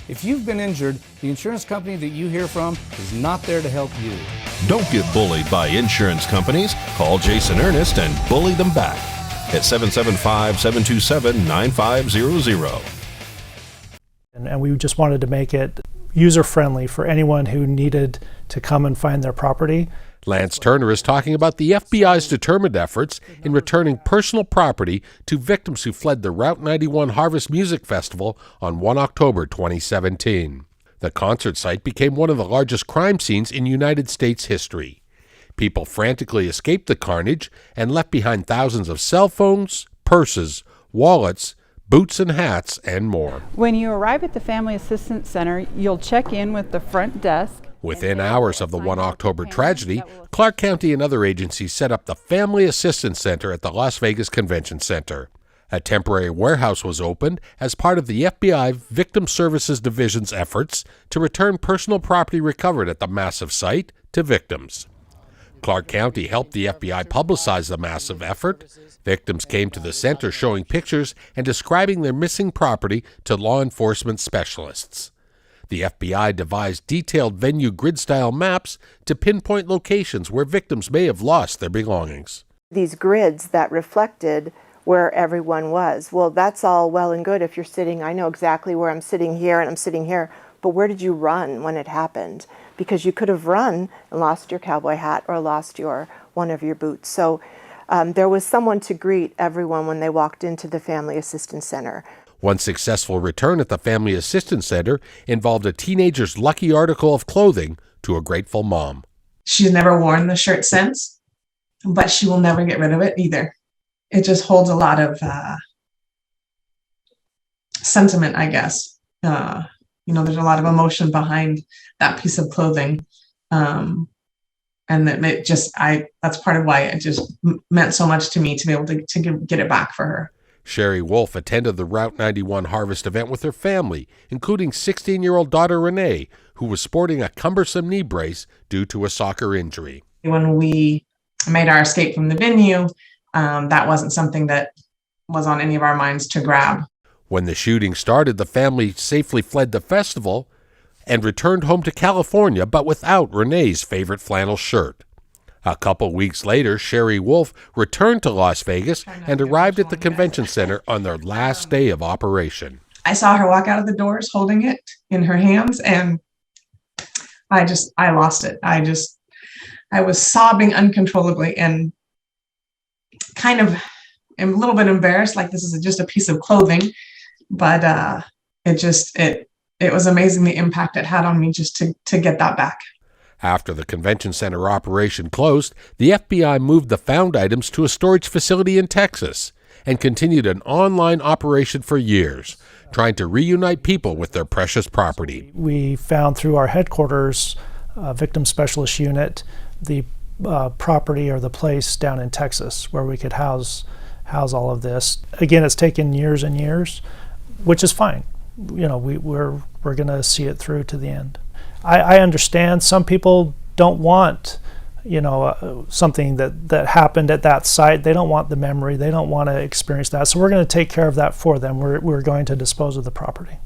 If you've been injured, the insurance company that you hear from is not there to help you. Don't get bullied by insurance companies. Call Jason Ernest and bully them back at 775-727-9500. And we just wanted to make it user-friendly for anyone who needed to come and find their property. Lance Turner is talking about the FBI's determined efforts in returning personal property to victims who fled the Route 91 Harvest Music Festival on 1 October 2017. The concert site became one of the largest crime scenes in United States history. People frantically escaped the carnage and left behind thousands of cell phones, purses, wallets, boots and hats, and more. When you arrive at the Family Assistance Center, you'll check in with the front desk. Within hours of the 1 October tragedy, Clark County and other agencies set up the Family Assistance Center at the Las Vegas Convention Center. A temporary warehouse was opened as part of the FBI Victim Services Division's efforts to return personal property recovered at the massive site to victims. Clark County helped the FBI publicize the massive effort. Victims came to the center showing pictures and describing their missing property to law enforcement specialists. The FBI devised detailed venue grid-style maps to pinpoint locations where victims may have lost their belongings. These grids that reflected where everyone was. Well, that's all well and good if you're sitting, I know exactly where I'm sitting here and I'm sitting here, but where did you run when it happened? Because you could have run and lost your cowboy hat or lost one of your boots. So there was someone to greet everyone when they walked into the Family Assistance Center. One successful return at the Family Assistance Center involved a teenager's lucky article of clothing to a grateful mom. She's never worn the shirt since, but she will never get rid of it either. It just holds a lot of sentiment, I guess. There's a lot of emotion behind that piece of clothing. And that's part of why it just meant so much to me to be able to get it back for her. Sherry Wolf attended the Route 91 Harvest event with her family, including 16-year-old daughter Renee, who was sporting a cumbersome knee brace due to a soccer injury. When we made our escape from the venue, that wasn't something that was on any of our minds to grab. When the shooting started, the family safely fled the festival and returned home to California, but without Renee's favorite flannel shirt. A couple weeks later, Sherry Wolf returned to Las Vegas and arrived at the convention center on their last day of operation. I saw her walk out of the doors holding it in her hands, and I lost it. I was sobbing uncontrollably and kind of am a little bit embarrassed, like this is just a piece of clothing, but it was amazing the impact it had on me just to get that back. After the convention center operation closed, the FBI moved the found items to a storage facility in Texas and continued an online operation for years, trying to reunite people with their precious property. We found through our headquarters victim specialist unit the property or the place down in Texas where we could house all of this. Again, it's taken years and years, which is fine. We're going to see it through to the end. I understand some people don't want, something that happened at that site. They don't want the memory. They don't want to experience that. So we're going to take care of that for them. We're going to dispose of the property.